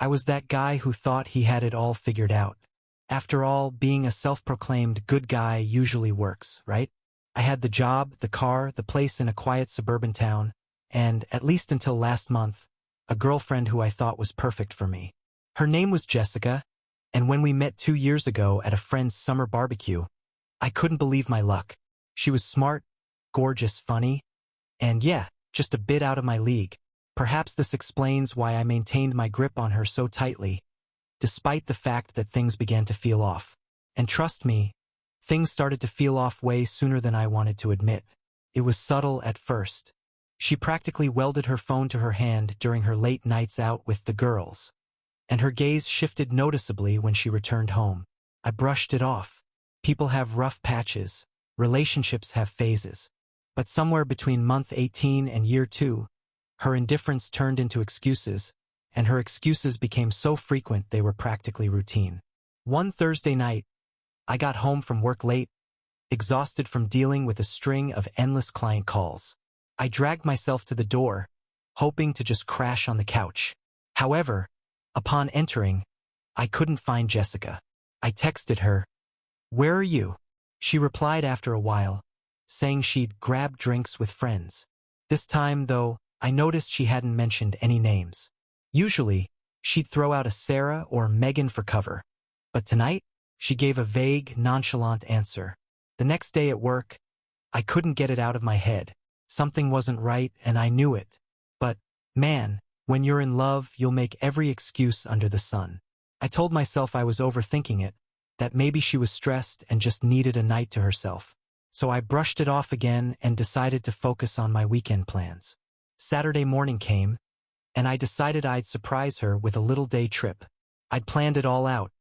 I was that guy who thought he had it all figured out. After all, being a self-proclaimed good guy usually works, right? I had the job, the car, the place in a quiet suburban town, and, at least until last month, a girlfriend who I thought was perfect for me. Her name was Jessica, and when we met 2 years ago at a friend's summer barbecue, I couldn't believe my luck. She was smart, gorgeous, funny, and yeah, just a bit out of my league. Perhaps this explains why I maintained my grip on her so tightly, despite the fact that things began to feel off. And trust me, things started to feel off way sooner than I wanted to admit. It was subtle at first. She practically welded her phone to her hand during her late nights out with the girls, and her gaze shifted noticeably when she returned home. I brushed it off. People have rough patches, relationships have phases. But somewhere between month 18 and year 2, her indifference turned into excuses, and her excuses became so frequent they were practically routine. One Thursday night, I got home from work late, exhausted from dealing with a string of endless client calls. I dragged myself to the door, hoping to just crash on the couch. However, upon entering, I couldn't find Jessica. I texted her, "Where are you?" She replied after a while, saying she'd grabbed drinks with friends. This time, though, I noticed she hadn't mentioned any names. Usually, she'd throw out a Sarah or Megan for cover. But tonight, she gave a vague, nonchalant answer. The next day at work, I couldn't get it out of my head. Something wasn't right, and I knew it. But, man, when you're in love, you'll make every excuse under the sun. I told myself I was overthinking it, that maybe she was stressed and just needed a night to herself. So I brushed it off again and decided to focus on my weekend plans. Saturday morning came, and I decided I'd surprise her with a little day trip. I'd planned it all out.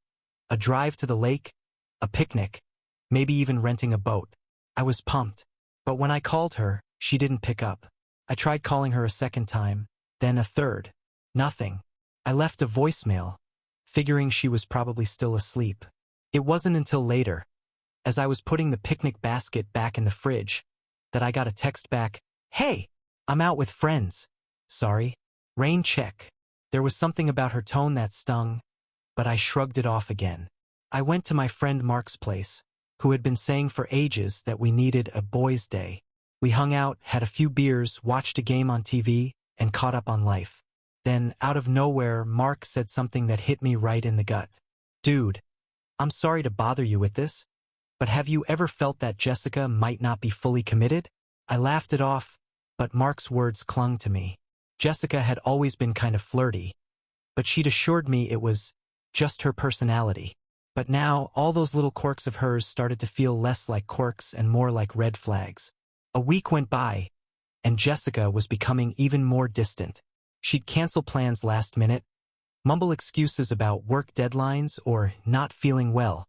A drive to the lake, a picnic, maybe even renting a boat. I was pumped. But when I called her, she didn't pick up. I tried calling her a second time, then a third. Nothing. I left a voicemail, figuring she was probably still asleep. It wasn't until later, as I was putting the picnic basket back in the fridge, that I got a text back, "Hey, I'm out with friends. Sorry. Rain check." There was something about her tone that stung, but I shrugged it off again. I went to my friend Mark's place, who had been saying for ages that we needed a boys' day. We hung out, had a few beers, watched a game on TV, and caught up on life. Then, out of nowhere, Mark said something that hit me right in the gut. "Dude, I'm sorry to bother you with this, but have you ever felt that Jessica might not be fully committed?" I laughed it off, but Mark's words clung to me. Jessica had always been kind of flirty, but she'd assured me it was just her personality. But now, all those little quirks of hers started to feel less like quirks and more like red flags. A week went by, and Jessica was becoming even more distant. She'd cancel plans last minute, mumble excuses about work deadlines or not feeling well,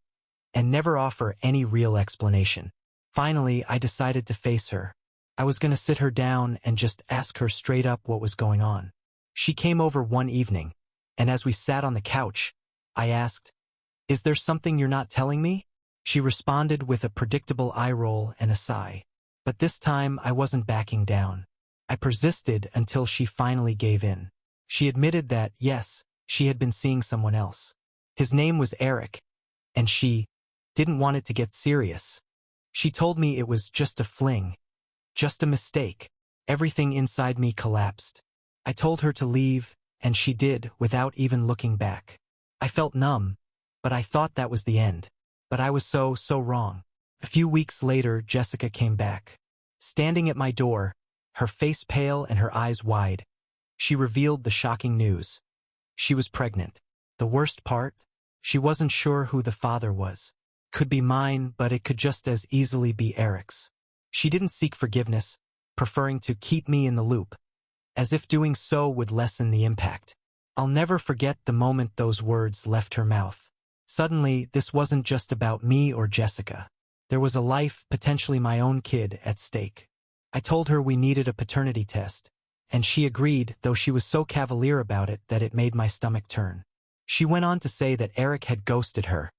and never offer any real explanation. Finally, I decided to face her. I was going to sit her down and just ask her straight up what was going on. She came over one evening, and as we sat on the couch, I asked, "Is there something you're not telling me?" She responded with a predictable eye roll and a sigh. But this time, I wasn't backing down. I persisted until she finally gave in. She admitted that, yes, she had been seeing someone else. His name was Eric, and she didn't want it to get serious. She told me it was just a fling, just a mistake. Everything inside me collapsed. I told her to leave, and she did without even looking back. I felt numb, but I thought that was the end. But I was so wrong. A few weeks later, Jessica came back. Standing at my door, her face pale and her eyes wide, she revealed the shocking news. She was pregnant. The worst part? She wasn't sure who the father was. Could be mine, but it could just as easily be Eric's. She didn't seek forgiveness, preferring to keep me in the loop, as if doing so would lessen the impact. I'll never forget the moment those words left her mouth. Suddenly, this wasn't just about me or Jessica. There was a life, potentially my own kid, at stake. I told her we needed a paternity test, and she agreed, though she was so cavalier about it that it made my stomach turn. She went on to say that Eric had ghosted her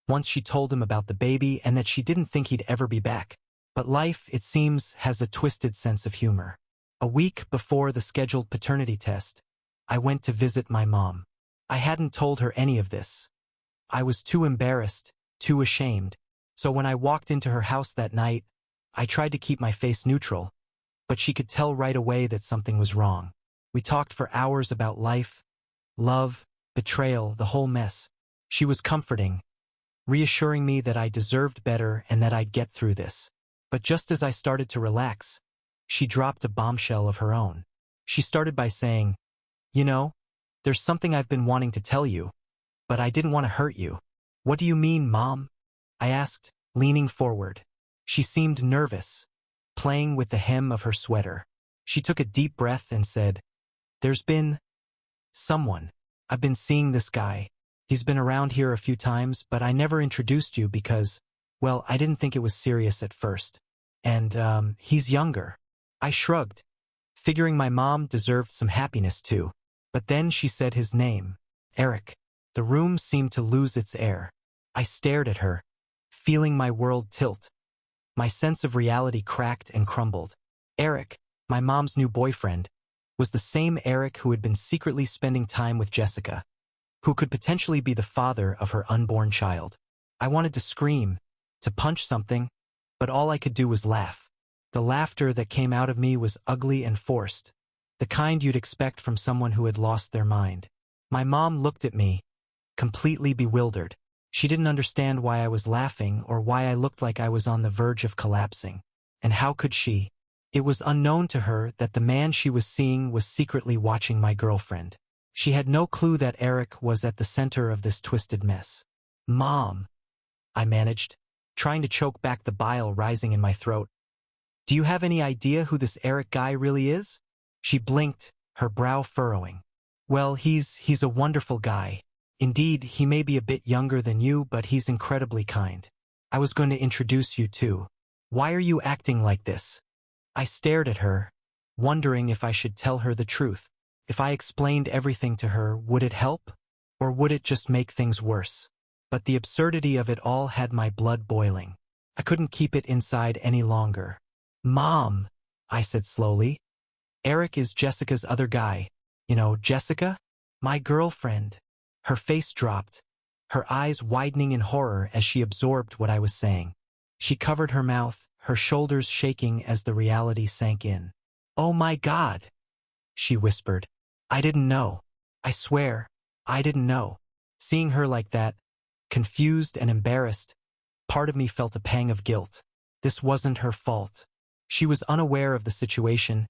once she told him about the baby and that she didn't think he'd ever be back. But life, it seems, has a twisted sense of humor. A week before the scheduled paternity test, I went to visit my mom. I hadn't told her any of this. I was too embarrassed, too ashamed. So when I walked into her house that night, I tried to keep my face neutral, but she could tell right away that something was wrong. We talked for hours about life, love, betrayal, the whole mess. She was comforting, reassuring me that I deserved better and that I'd get through this. But just as I started to relax, she dropped a bombshell of her own. She started by saying, "You know, there's something I've been wanting to tell you, but I didn't want to hurt you." "What do you mean, Mom?" I asked, leaning forward. She seemed nervous, playing with the hem of her sweater. She took a deep breath and said, "There's been someone. I've been seeing this guy. He's been around here a few times, but I never introduced you because, well, I didn't think it was serious at first. And, he's younger." I shrugged, figuring my mom deserved some happiness too. But then she said his name, Eric. The room seemed to lose its air. I stared at her, feeling my world tilt. My sense of reality cracked and crumbled. Eric, my mom's new boyfriend, was the same Eric who had been secretly spending time with Jessica, who could potentially be the father of her unborn child. I wanted to scream, to punch something, but all I could do was laugh. The laughter that came out of me was ugly and forced, the kind you'd expect from someone who had lost their mind. My mom looked at me, completely bewildered. She didn't understand why I was laughing or why I looked like I was on the verge of collapsing. And how could she? It was unknown to her that the man she was seeing was secretly watching my girlfriend. She had no clue that Eric was at the center of this twisted mess. "Mom," I managed, trying to choke back the bile rising in my throat. "Do you have any idea who this Eric guy really is?" She blinked, her brow furrowing. "Well, he's a wonderful guy. Indeed, he may be a bit younger than you, but he's incredibly kind. I was going to introduce you too. Why are you acting like this?" I stared at her, wondering if I should tell her the truth. If I explained everything to her, would it help? Or would it just make things worse? But the absurdity of it all had my blood boiling. I couldn't keep it inside any longer. "Mom," I said slowly, "Eric is Jessica's other guy. You know, Jessica? My girlfriend." Her face dropped, her eyes widening in horror as she absorbed what I was saying. She covered her mouth, her shoulders shaking as the reality sank in. "Oh my God," she whispered. "I didn't know. I swear, I didn't know." Seeing her like that, confused and embarrassed, part of me felt a pang of guilt. This wasn't her fault. She was unaware of the situation,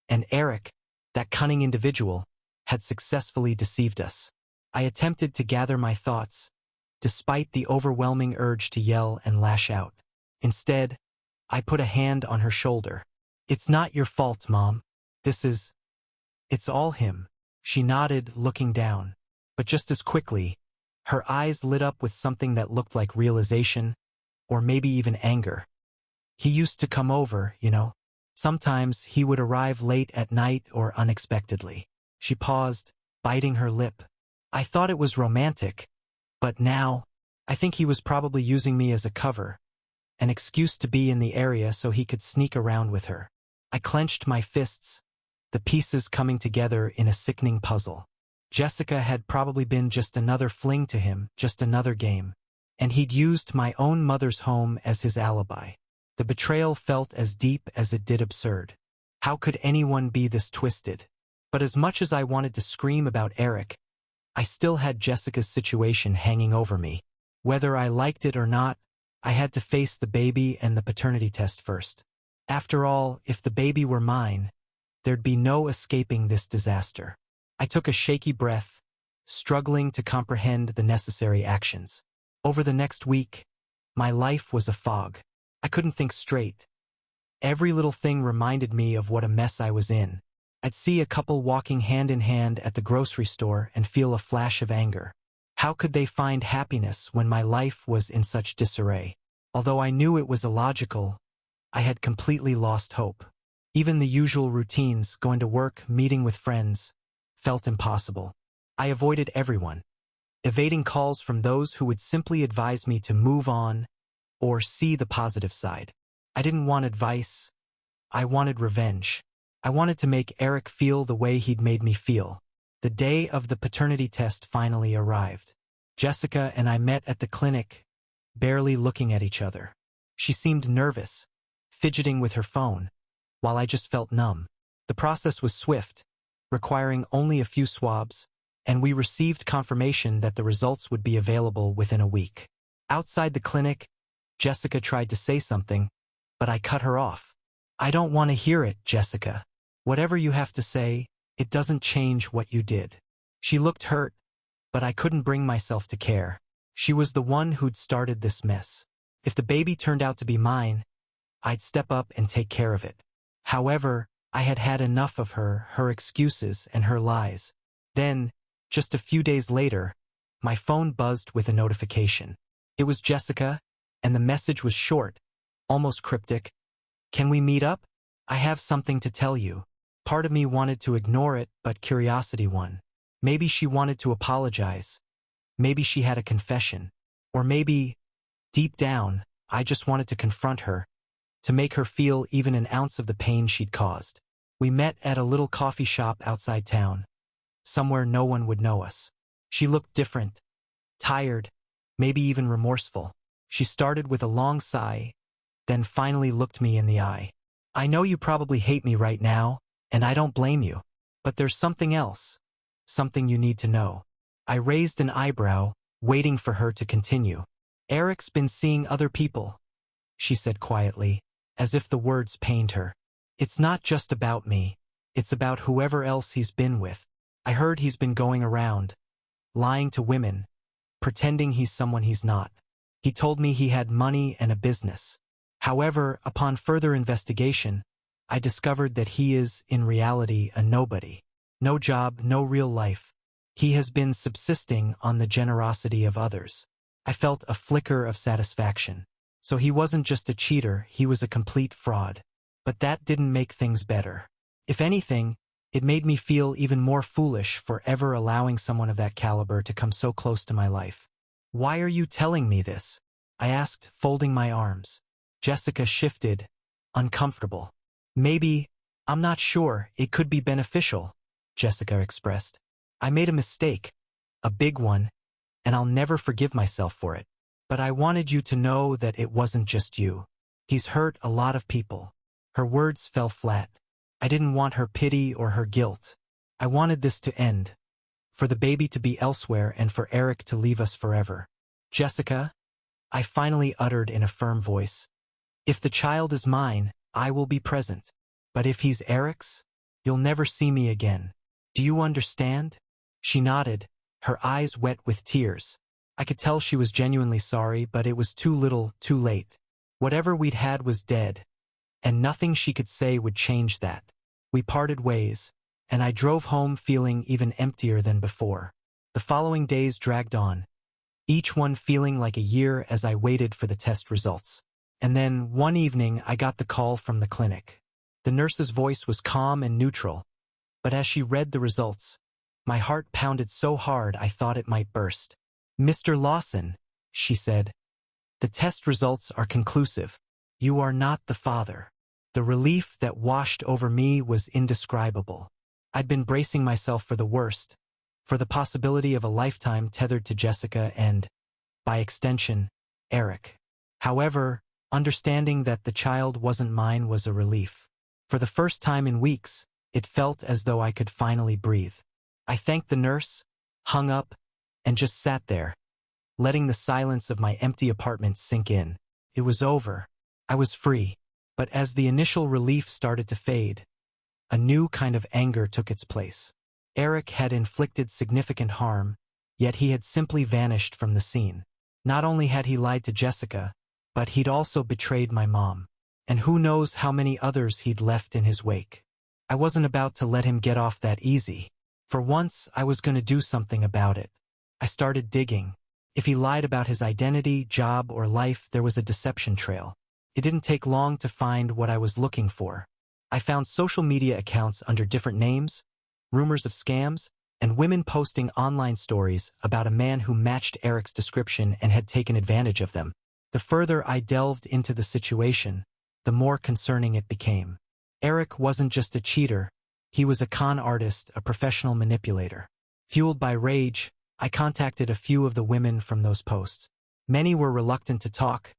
and Eric, that cunning individual, had successfully deceived us. I attempted to gather my thoughts, despite the overwhelming urge to yell and lash out. Instead, I put a hand on her shoulder. "It's not your fault, Mom. It's all him." She nodded, looking down. But just as quickly, her eyes lit up with something that looked like realization, or maybe even anger. "He used to come over, you know. Sometimes he would arrive late at night or unexpectedly." She paused, biting her lip. "I thought it was romantic, but now, I think he was probably using me as a cover, an excuse to be in the area so he could sneak around with her." I clenched my fists, the pieces coming together in a sickening puzzle. Jessica had probably been just another fling to him, just another game. And he'd used my own mother's home as his alibi. The betrayal felt as deep as it did absurd. How could anyone be this twisted? But as much as I wanted to scream about Eric, I still had Jessica's situation hanging over me. Whether I liked it or not, I had to face the baby and the paternity test first. After all, if the baby were mine, there'd be no escaping this disaster. I took a shaky breath, struggling to comprehend the necessary actions. Over the next week, my life was a fog. I couldn't think straight. Every little thing reminded me of what a mess I was in. I'd see a couple walking hand in hand at the grocery store and feel a flash of anger. How could they find happiness when my life was in such disarray? Although I knew it was illogical, I had completely lost hope. Even the usual routines, going to work, meeting with friends, felt impossible. I avoided everyone, evading calls from those who would simply advise me to move on or see the positive side. I didn't want advice. I wanted revenge. I wanted to make Eric feel the way he'd made me feel. The day of the paternity test finally arrived. Jessica and I met at the clinic, barely looking at each other. She seemed nervous, fidgeting with her phone, while I just felt numb. The process was swift, requiring only a few swabs, and we received confirmation that the results would be available within a week. Outside the clinic, Jessica tried to say something, but I cut her off. I don't want to hear it, Jessica. Whatever you have to say, it doesn't change what you did. She looked hurt, but I couldn't bring myself to care. She was the one who'd started this mess. If the baby turned out to be mine, I'd step up and take care of it. However, I had had enough of her excuses and her lies. Then, just a few days later, my phone buzzed with a notification. It was Jessica, and the message was short, almost cryptic. Can we meet up? I have something to tell you. Part of me wanted to ignore it, but curiosity won. Maybe she wanted to apologize. Maybe she had a confession. Or maybe, deep down, I just wanted to confront her, to make her feel even an ounce of the pain she'd caused. We met at a little coffee shop outside town, somewhere no one would know us. She looked different, tired, maybe even remorseful. She started with a long sigh, then finally looked me in the eye. I know you probably hate me right now, and I don't blame you. But there's something else, something you need to know. I raised an eyebrow, waiting for her to continue. Eric's been seeing other people, she said quietly, as if the words pained her. It's not just about me, it's about whoever else he's been with. I heard he's been going around, lying to women, pretending he's someone he's not. He told me he had money and a business. However, upon further investigation, I discovered that he is, in reality, a nobody. No job, no real life. He has been subsisting on the generosity of others. I felt a flicker of satisfaction. So he wasn't just a cheater, he was a complete fraud. But that didn't make things better. If anything, it made me feel even more foolish for ever allowing someone of that caliber to come so close to my life. Why are you telling me this? I asked, folding my arms. Jessica shifted, uncomfortable. Maybe, I'm not sure, it could be beneficial, Jessica expressed. I made a mistake, a big one, and I'll never forgive myself for it. But I wanted you to know that it wasn't just you. He's hurt a lot of people. Her words fell flat. I didn't want her pity or her guilt. I wanted this to end, for the baby to be elsewhere and for Eric to leave us forever. Jessica, I finally uttered in a firm voice, if the child is mine, I will be present. But if he's Eric's, you'll never see me again. Do you understand? She nodded, her eyes wet with tears. I could tell she was genuinely sorry, but it was too little, too late. Whatever we'd had was dead, and nothing she could say would change that. We parted ways, and I drove home feeling even emptier than before. The following days dragged on, each one feeling like a year as I waited for the test results. And then, one evening, I got the call from the clinic. The nurse's voice was calm and neutral, but as she read the results, my heart pounded so hard I thought it might burst. Mr. Lawson, she said, the test results are conclusive. You are not the father. The relief that washed over me was indescribable. I'd been bracing myself for the worst, for the possibility of a lifetime tethered to Jessica and, by extension, Eric. However, understanding that the child wasn't mine was a relief. For the first time in weeks, it felt as though I could finally breathe. I thanked the nurse, hung up, and just sat there, letting the silence of my empty apartment sink in. It was over. I was free. But as the initial relief started to fade, a new kind of anger took its place. Eric had inflicted significant harm, yet he had simply vanished from the scene. Not only had he lied to Jessica, but he'd also betrayed my mom. And who knows how many others he'd left in his wake. I wasn't about to let him get off that easy. For once, I was going to do something about it. I started digging. If he lied about his identity, job, or life, there was a deception trail. It didn't take long to find what I was looking for. I found social media accounts under different names, rumors of scams, and women posting online stories about a man who matched Eric's description and had taken advantage of them. The further I delved into the situation, the more concerning it became. Eric wasn't just a cheater, he was a con artist, a professional manipulator. Fueled by rage, I contacted a few of the women from those posts. Many were reluctant to talk,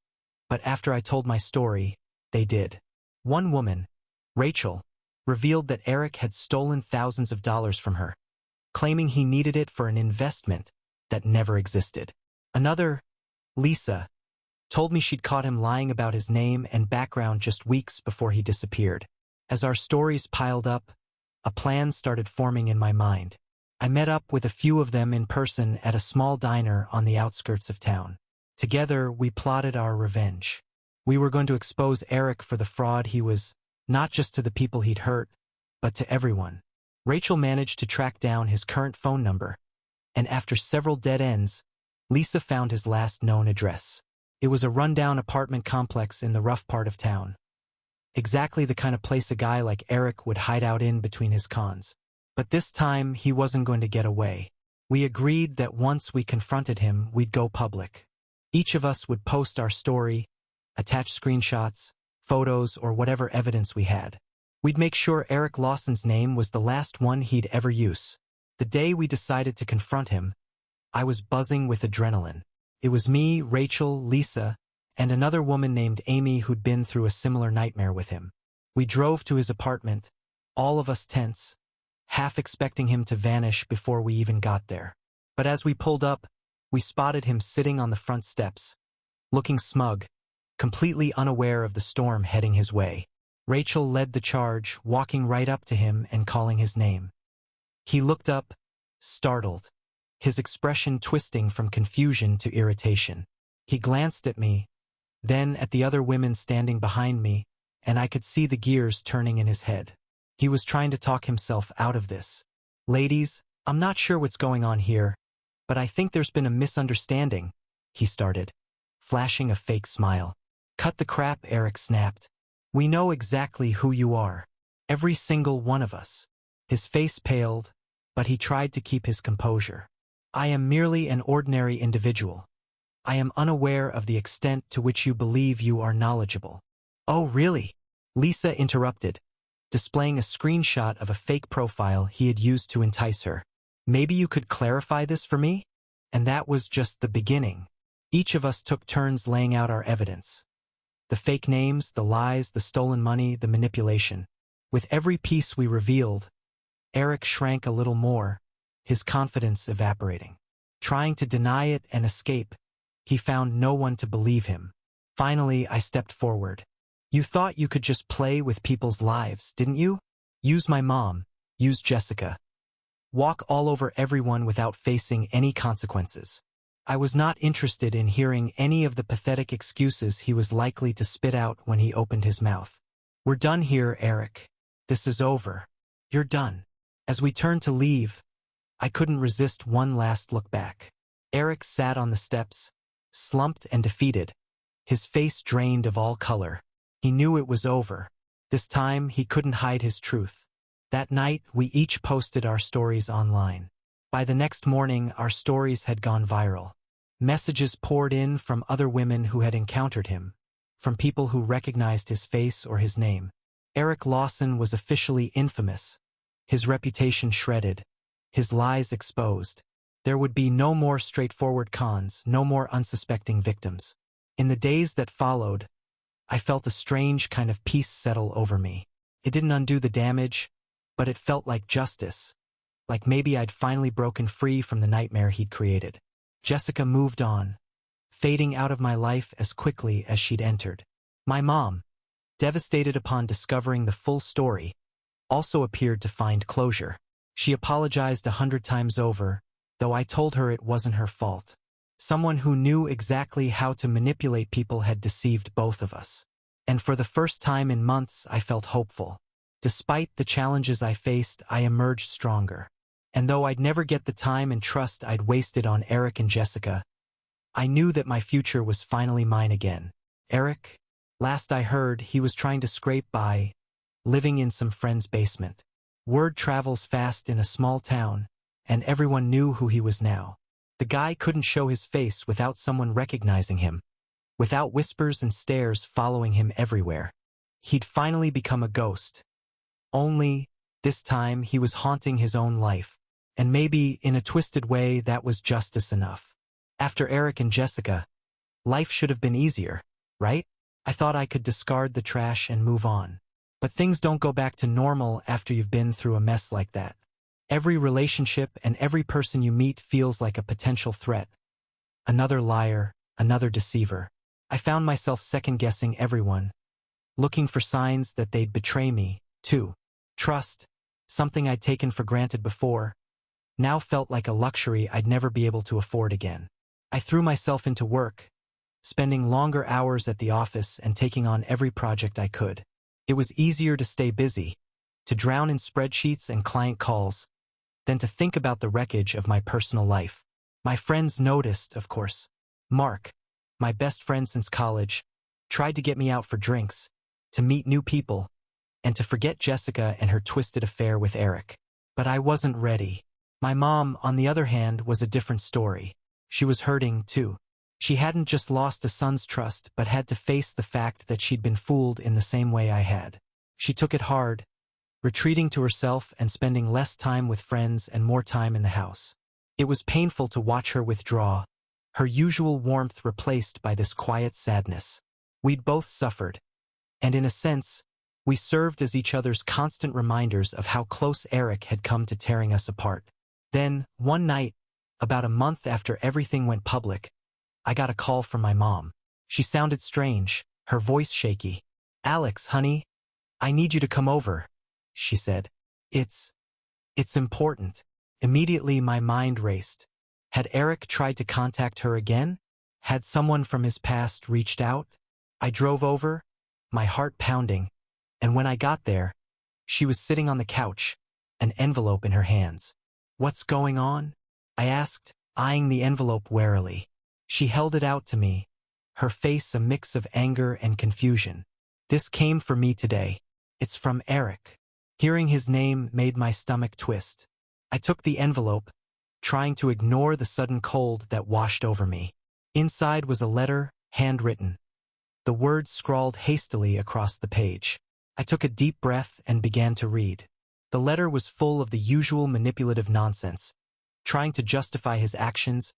but after I told my story, they did. One woman, Rachel, revealed that Eric had stolen thousands of dollars from her, claiming he needed it for an investment that never existed. Another, Lisa, told me she'd caught him lying about his name and background just weeks before he disappeared. As our stories piled up, a plan started forming in my mind. I met up with a few of them in person at a small diner on the outskirts of town. Together, we plotted our revenge. We were going to expose Eric for the fraud he was, not just to the people he'd hurt, but to everyone. Rachel managed to track down his current phone number, and after several dead ends, Lisa found his last known address. It was a rundown apartment complex in the rough part of town. Exactly the kind of place a guy like Eric would hide out in between his cons. But this time, he wasn't going to get away. We agreed that once we confronted him, we'd go public. Each of us would post our story, attach screenshots, photos, or whatever evidence we had. We'd make sure Eric Lawson's name was the last one he'd ever use. The day we decided to confront him, I was buzzing with adrenaline. It was me, Rachel, Lisa, and another woman named Amy who'd been through a similar nightmare with him. We drove to his apartment, all of us tense, half expecting him to vanish before we even got there. But as we pulled up, we spotted him sitting on the front steps, looking smug, completely unaware of the storm heading his way. Rachel led the charge, walking right up to him and calling his name. He looked up, startled, his expression twisting from confusion to irritation. He glanced at me, then at the other women standing behind me, and I could see the gears turning in his head. He was trying to talk himself out of this. "Ladies, I'm not sure what's going on here, but I think there's been a misunderstanding," he started, flashing a fake smile. "Cut the crap," Eric snapped. "We know exactly who you are. Every single one of us." His face paled, but he tried to keep his composure. "I am merely an ordinary individual. I am unaware of the extent to which you believe you are knowledgeable." "Oh, really?" Lisa interrupted, displaying a screenshot of a fake profile he had used to entice her. "Maybe you could clarify this for me?" And that was just the beginning. Each of us took turns laying out our evidence. The fake names, the lies, the stolen money, the manipulation. With every piece we revealed, Eric shrank a little more, his confidence evaporating. Trying to deny it and escape, he found no one to believe him. Finally, I stepped forward. "You thought you could just play with people's lives, didn't you? Use my mom, use Jessica. Walk all over everyone without facing any consequences." I was not interested in hearing any of the pathetic excuses he was likely to spit out when he opened his mouth. "We're done here, Eric. This is over. You're done." As we turned to leave, I couldn't resist one last look back. Eric sat on the steps, slumped and defeated, his face drained of all color. He knew it was over. This time, he couldn't hide his truth. That night, we each posted our stories online. By the next morning, our stories had gone viral. Messages poured in from other women who had encountered him, from people who recognized his face or his name. Eric Lawson was officially infamous, his reputation shredded, his lies exposed. There would be no more straightforward cons, no more unsuspecting victims. In the days that followed, I felt a strange kind of peace settle over me. It didn't undo the damage, but it felt like justice. Like maybe I'd finally broken free from the nightmare he'd created. Jessica moved on, fading out of my life as quickly as she'd entered. My mom, devastated upon discovering the full story, also appeared to find closure. She apologized 100 times over, though I told her it wasn't her fault. Someone who knew exactly how to manipulate people had deceived both of us. And for the first time in months, I felt hopeful. Despite the challenges I faced, I emerged stronger. And though I'd never get the time and trust I'd wasted on Eric and Jessica, I knew that my future was finally mine again. Eric, last I heard, he was trying to scrape by, living in some friend's basement. Word travels fast in a small town, and everyone knew who he was now. The guy couldn't show his face without someone recognizing him, without whispers and stares following him everywhere. He'd finally become a ghost. Only, this time, he was haunting his own life, And maybe, in a twisted way, that was justice enough. After Eric and Jessica, life should have been easier, right? I thought I could discard the trash and move on. But things don't go back to normal after you've been through a mess like that. Every relationship and every person you meet feels like a potential threat. Another liar, another deceiver. I found myself second-guessing everyone, looking for signs that they'd betray me, too. Trust, something I'd taken for granted before, now felt like a luxury I'd never be able to afford again. I threw myself into work, spending longer hours at the office and taking on every project I could. It was easier to stay busy, to drown in spreadsheets and client calls, than to think about the wreckage of my personal life. My friends noticed, of course. Mark, my best friend since college, tried to get me out for drinks, to meet new people, and to forget Jessica and her twisted affair with Eric. But I wasn't ready. My mom, on the other hand, was a different story. She was hurting, too. She hadn't just lost a son's trust, but had to face the fact that she'd been fooled in the same way I had. She took it hard, retreating to herself and spending less time with friends and more time in the house. It was painful to watch her withdraw, her usual warmth replaced by this quiet sadness. We'd both suffered, and in a sense, we served as each other's constant reminders of how close Eric had come to tearing us apart. Then, one night, about a month after everything went public, I got a call from my mom. She sounded strange, her voice shaky. "Alex, honey, I need you to come over," she said. It's important." Immediately my mind raced. Had Eric tried to contact her again? Had someone from his past reached out? I drove over, my heart pounding, and when I got there, she was sitting on the couch, an envelope in her hands. "What's going on?" I asked, eyeing the envelope warily. She held it out to me, her face a mix of anger and confusion. "This came for me today. It's from Eric." Hearing his name made my stomach twist. I took the envelope, trying to ignore the sudden cold that washed over me. Inside was a letter, handwritten, the words scrawled hastily across the page. I took a deep breath and began to read. The letter was full of the usual manipulative nonsense, trying to justify his actions,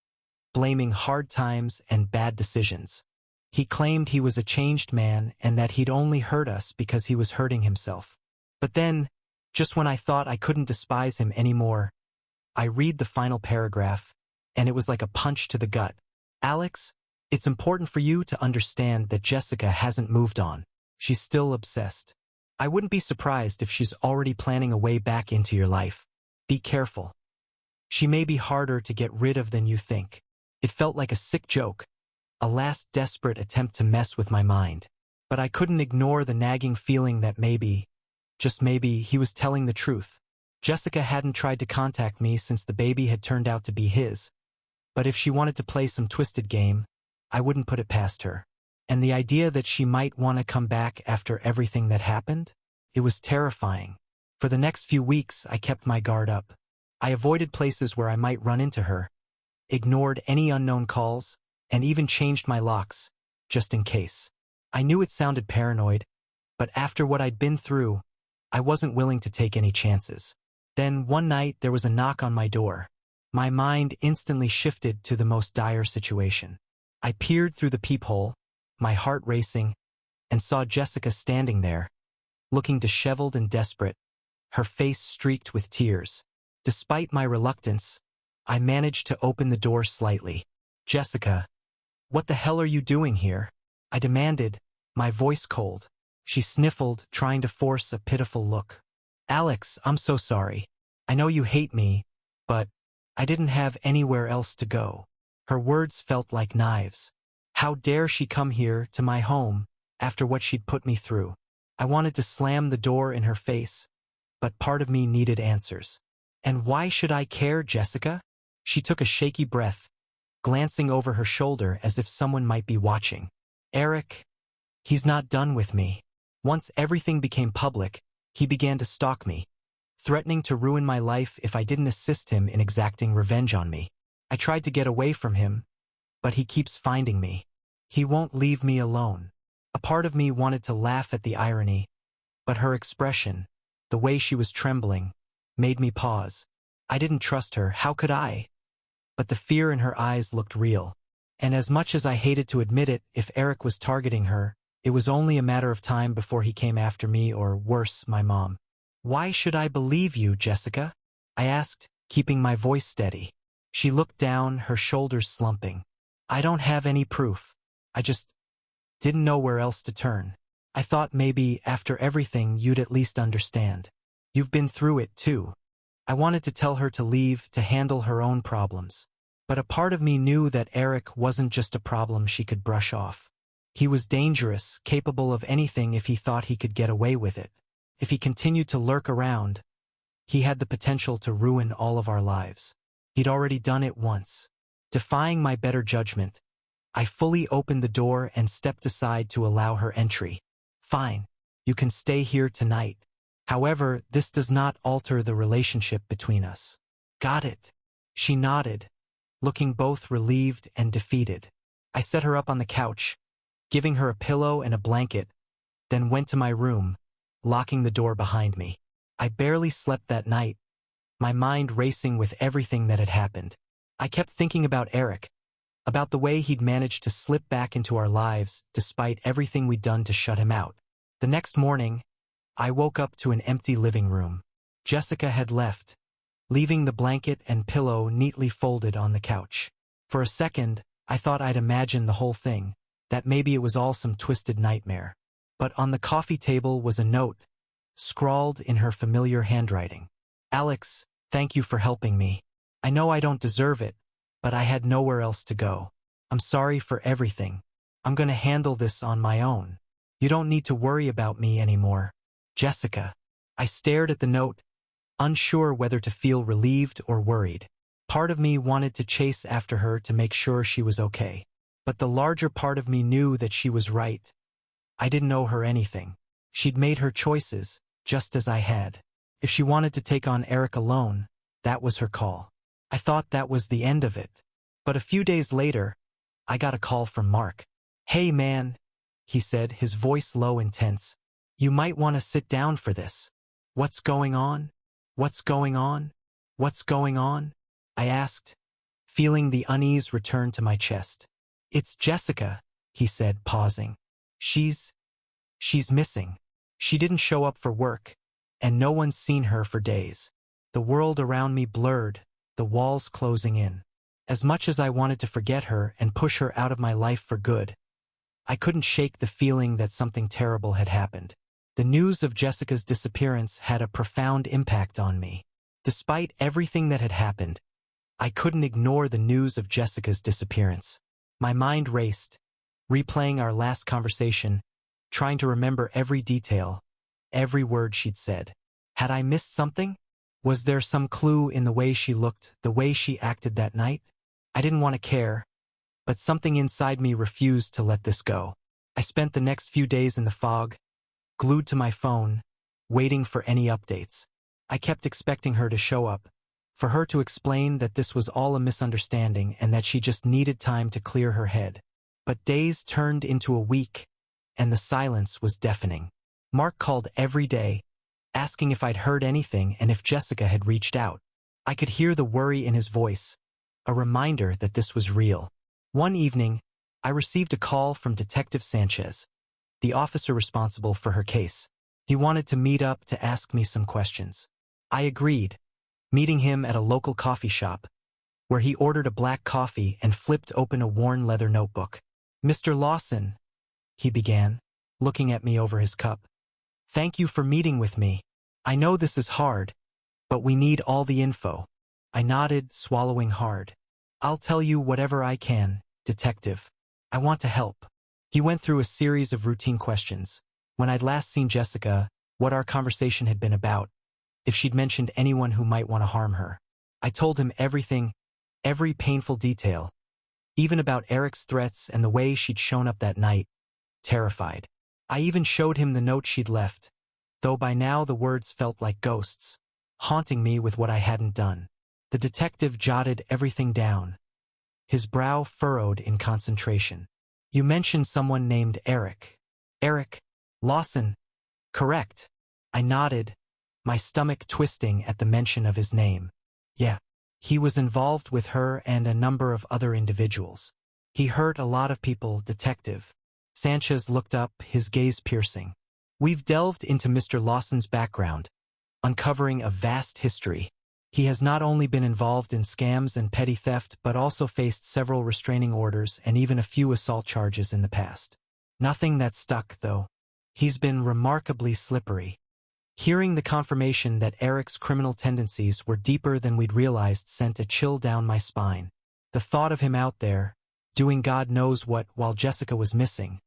blaming hard times and bad decisions. He claimed he was a changed man and that he'd only hurt us because he was hurting himself. But then, just when I thought I couldn't despise him anymore, I read the final paragraph, and it was like a punch to the gut. "Alex, it's important for you to understand that Jessica hasn't moved on. She's still obsessed. I wouldn't be surprised if she's already planning a way back into your life. Be careful. She may be harder to get rid of than you think." It felt like a sick joke, a last desperate attempt to mess with my mind. But I couldn't ignore the nagging feeling that maybe, just maybe, he was telling the truth. Jessica hadn't tried to contact me since the baby had turned out to be his. But if she wanted to play some twisted game, I wouldn't put it past her. And the idea that she might want to come back after everything that happened? It was terrifying. For the next few weeks, I kept my guard up. I avoided places where I might run into her, ignored any unknown calls, and even changed my locks, just in case. I knew it sounded paranoid, but after what I'd been through, I wasn't willing to take any chances. Then one night there was a knock on my door. My mind instantly shifted to the most dire situation. I peered through the peephole, my heart racing, and saw Jessica standing there, looking disheveled and desperate, her face streaked with tears. Despite my reluctance, I managed to open the door slightly. "Jessica, what the hell are you doing here?" I demanded, my voice cold. She sniffled, trying to force a pitiful look. "Alex, I'm so sorry. I know you hate me, but I didn't have anywhere else to go." Her words felt like knives. How dare she come here, to my home, after what she'd put me through? I wanted to slam the door in her face, but part of me needed answers. "And why should I care, Jessica?" She took a shaky breath, glancing over her shoulder as if someone might be watching. "Eric, he's not done with me. Once everything became public, he began to stalk me, threatening to ruin my life if I didn't assist him in exacting revenge on me. I tried to get away from him, but he keeps finding me. He won't leave me alone." A part of me wanted to laugh at the irony, but her expression, the way she was trembling, made me pause. I didn't trust her, how could I? But the fear in her eyes looked real. And as much as I hated to admit it, if Eric was targeting her, it was only a matter of time before he came after me or, worse, my mom. "Why should I believe you, Jessica?" I asked, keeping my voice steady. She looked down, her shoulders slumping. "I don't have any proof. I just didn't know where else to turn. I thought maybe, after everything, you'd at least understand. You've been through it, too." I wanted to tell her to leave, to handle her own problems. But a part of me knew that Eric wasn't just a problem she could brush off. He was dangerous, capable of anything if he thought he could get away with it. If he continued to lurk around, he had the potential to ruin all of our lives. He'd already done it once. Defying my better judgment, I fully opened the door and stepped aside to allow her entry. "Fine, you can stay here tonight. However, this does not alter the relationship between us." "Got it." She nodded, looking both relieved and defeated. I set her up on the couch, giving her a pillow and a blanket, then went to my room, locking the door behind me. I barely slept that night, my mind racing with everything that had happened. I kept thinking about Eric, about the way he'd managed to slip back into our lives despite everything we'd done to shut him out. The next morning, I woke up to an empty living room. Jessica had left, leaving the blanket and pillow neatly folded on the couch. For a second, I thought I'd imagined the whole thing, that maybe it was all some twisted nightmare. But on the coffee table was a note, scrawled in her familiar handwriting. "Alex, thank you for helping me. I know I don't deserve it, but I had nowhere else to go. I'm sorry for everything. I'm gonna handle this on my own. You don't need to worry about me anymore. Jessica." I stared at the note, unsure whether to feel relieved or worried. Part of me wanted to chase after her to make sure she was okay. But the larger part of me knew that she was right. I didn't owe her anything. She'd made her choices, just as I had. If she wanted to take on Eric alone, that was her call. I thought that was the end of it. But a few days later, I got a call from Mark. "Hey man," he said, his voice low and tense. "You might want to sit down for this." "What's going on? What's going on? What's going on?" I asked, feeling the unease return to my chest. "It's Jessica," he said, pausing. She's missing. She didn't show up for work, and no one's seen her for days." The world around me blurred, the walls closing in. As much as I wanted to forget her and push her out of my life for good, I couldn't shake the feeling that something terrible had happened. The news of Jessica's disappearance had a profound impact on me. Despite everything that had happened, I couldn't ignore the news of Jessica's disappearance. My mind raced, replaying our last conversation, trying to remember every detail, every word she'd said. Had I missed something? Was there some clue in the way she looked, the way she acted that night? I didn't want to care, but something inside me refused to let this go. I spent the next few days in the fog, glued to my phone, waiting for any updates. I kept expecting her to show up, for her to explain that this was all a misunderstanding and that she just needed time to clear her head. But days turned into a week, and the silence was deafening. Mark called every day, asking if I'd heard anything and if Jessica had reached out. I could hear the worry in his voice, a reminder that this was real. One evening, I received a call from Detective Sanchez, the officer responsible for her case. He wanted to meet up to ask me some questions. I agreed, meeting him at a local coffee shop, where he ordered a black coffee and flipped open a worn leather notebook. "Mr. Lawson," he began, looking at me over his cup. "Thank you for meeting with me. I know this is hard, but we need all the info." I nodded, swallowing hard. "I'll tell you whatever I can, Detective. I want to help." He went through a series of routine questions. When I'd last seen Jessica, what our conversation had been about, if she'd mentioned anyone who might want to harm her. I told him everything, every painful detail, even about Eric's threats and the way she'd shown up that night, terrified. I even showed him the note she'd left, though by now the words felt like ghosts, haunting me with what I hadn't done. The detective jotted everything down, his brow furrowed in concentration. "You mentioned someone named Eric." "Eric Lawson, correct." I nodded, my stomach twisting at the mention of his name. Yeah. He was involved with her and a number of other individuals. He hurt a lot of people, Detective. Sanchez looked up, his gaze piercing. We've delved into Mr. Lawson's background, uncovering a vast history. He has not only been involved in scams and petty theft but also faced several restraining orders and even a few assault charges in the past. Nothing that stuck, though. He's been remarkably slippery. Hearing the confirmation that Eric's criminal tendencies were deeper than we'd realized sent a chill down my spine. The thought of him out there, doing God knows what while Jessica was missing,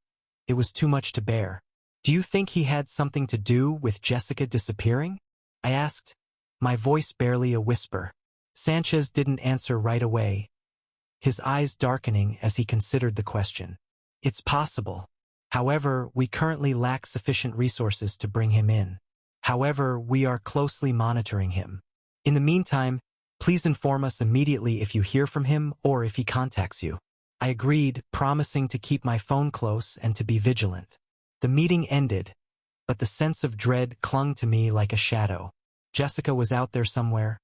it was too much to bear. Do you think he had something to do with Jessica disappearing? I asked, my voice barely a whisper. Sanchez didn't answer right away, his eyes darkening as he considered the question. It's possible. However, we currently lack sufficient resources to bring him in. However, we are closely monitoring him. In the meantime, please inform us immediately if you hear from him or if he contacts you. I agreed, promising to keep my phone close and to be vigilant. The meeting ended, but the sense of dread clung to me like a shadow. Jessica was out there somewhere,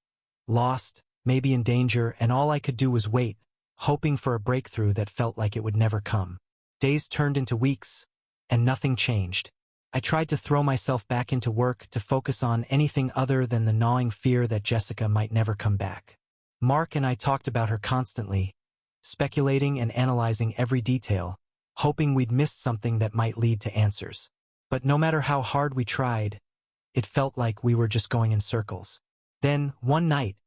lost, maybe in danger, and all I could do was wait, hoping for a breakthrough that felt like it would never come. Days turned into weeks, and nothing changed. I tried to throw myself back into work to focus on anything other than the gnawing fear that Jessica might never come back. Mark and I talked about her constantly, speculating and analyzing every detail, hoping we'd missed something that might lead to answers. But no matter how hard we tried, it felt like we were just going in circles. Then, one night,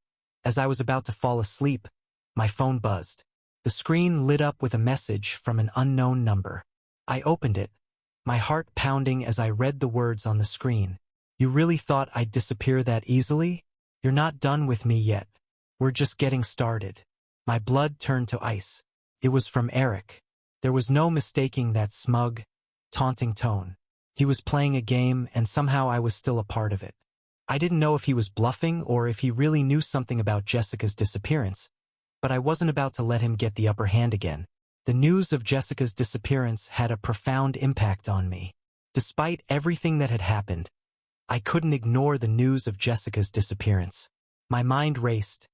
as I was about to fall asleep, my phone buzzed. The screen lit up with a message from an unknown number. I opened it, my heart pounding as I read the words on the screen. You really thought I'd disappear that easily? You're not done with me yet. We're just getting started. My blood turned to ice. It was from Eric. There was no mistaking that smug, taunting tone. He was playing a game, and somehow I was still a part of it. I didn't know if he was bluffing or if he really knew something about Jessica's disappearance, but I wasn't about to let him get the upper hand again. The news of Jessica's disappearance had a profound impact on me. Despite everything that had happened, I couldn't ignore the news of Jessica's disappearance. My mind raced,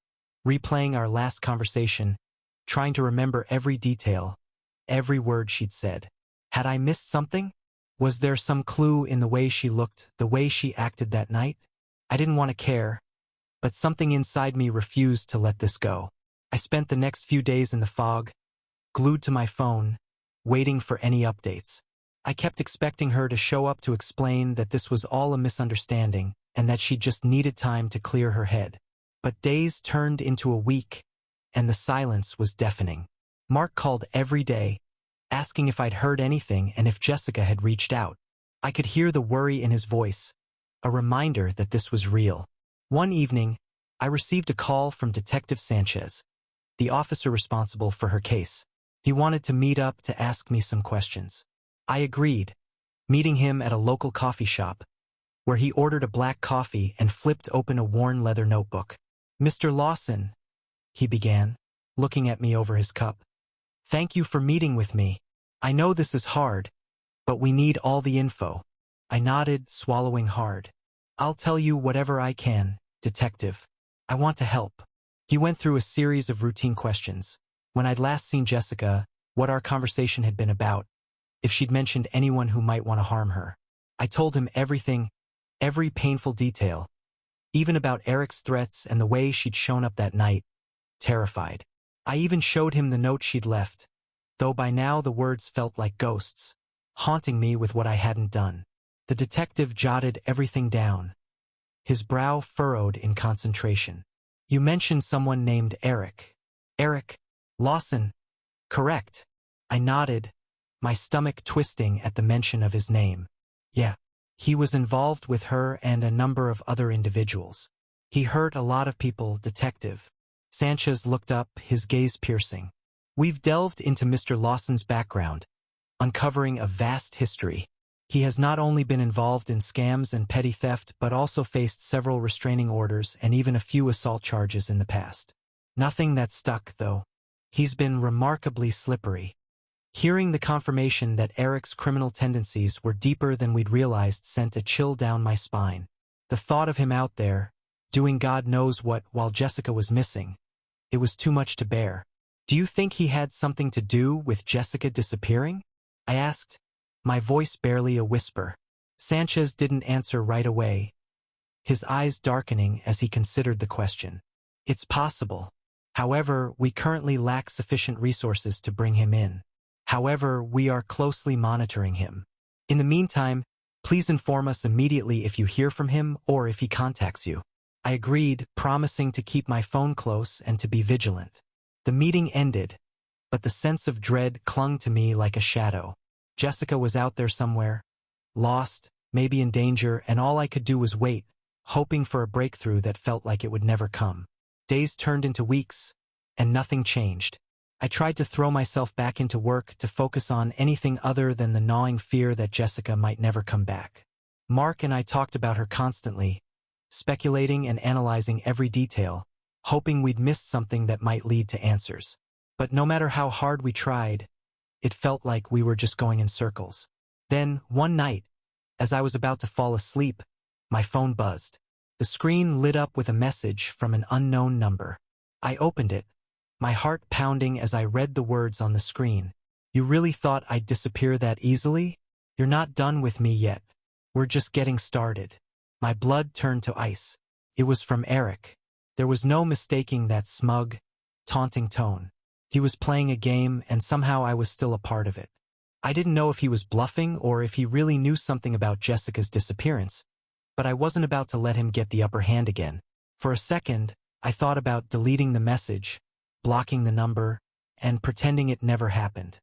replaying our last conversation, trying to remember every detail, every word she'd said. Had I missed something? Was there some clue in the way she looked, the way she acted that night? I didn't want to care, but something inside me refused to let this go. I spent the next few days in the fog, glued to my phone, waiting for any updates. I kept expecting her to show up to explain that this was all a misunderstanding and that she just needed time to clear her head. But days turned into a week, and the silence was deafening. Mark called every day, asking if I'd heard anything and if Jessica had reached out. I could hear the worry in his voice, a reminder that this was real. One evening, I received a call from Detective Sanchez, the officer responsible for her case. He wanted to meet up to ask me some questions. I agreed, meeting him at a local coffee shop, where he ordered a black coffee and flipped open a worn leather notebook. Mr. Lawson, he began, looking at me over his cup. Thank you for meeting with me. I know this is hard, but we need all the info. I nodded, swallowing hard. I'll tell you whatever I can, Detective. I want to help. He went through a series of routine questions. When I'd last seen Jessica, what our conversation had been about, if she'd mentioned anyone who might want to harm her. I told him everything, every painful detail, even about Eric's threats and the way she'd shown up that night, terrified. I even showed him the note she'd left, though by now the words felt like ghosts, haunting me with what I hadn't done. The detective jotted everything down, his brow furrowed in concentration. You mentioned someone named Eric. Eric Lawson, correct? I nodded, my stomach twisting at the mention of his name. Yeah, he was involved with her and a number of other individuals. He hurt a lot of people, Detective. Sanchez looked up, his gaze piercing. We've delved into Mr. Lawson's background, uncovering a vast history. He has not only been involved in scams and petty theft but also faced several restraining orders and even a few assault charges in the past. Nothing that stuck, though. He's been remarkably slippery. Hearing the confirmation that Eric's criminal tendencies were deeper than we'd realized sent a chill down my spine. The thought of him out there, doing God knows what while Jessica was missing. It was too much to bear. Do you think he had something to do with Jessica disappearing? I asked, my voice barely a whisper. Sanchez didn't answer right away, his eyes darkening as he considered the question. It's possible. However, we currently lack sufficient resources to bring him in. However, we are closely monitoring him. In the meantime, please inform us immediately if you hear from him or if he contacts you. I agreed, promising to keep my phone close and to be vigilant. The meeting ended, but the sense of dread clung to me like a shadow. Jessica was out there somewhere, lost, maybe in danger, and all I could do was wait, hoping for a breakthrough that felt like it would never come. Days turned into weeks, and nothing changed. I tried to throw myself back into work to focus on anything other than the gnawing fear that Jessica might never come back. Mark and I talked about her constantly, speculating and analyzing every detail, hoping we'd missed something that might lead to answers. But no matter how hard we tried, it felt like we were just going in circles. Then, one night, as I was about to fall asleep, my phone buzzed. The screen lit up with a message from an unknown number. I opened it, my heart pounding as I read the words on the screen. You really thought I'd disappear that easily? You're not done with me yet. We're just getting started. My blood turned to ice. It was from Eric. There was no mistaking that smug, taunting tone. He was playing a game, and somehow I was still a part of it. I didn't know if he was bluffing or if he really knew something about Jessica's disappearance, but I wasn't about to let him get the upper hand again. For a second, I thought about deleting the message, blocking the number, and pretending it never happened.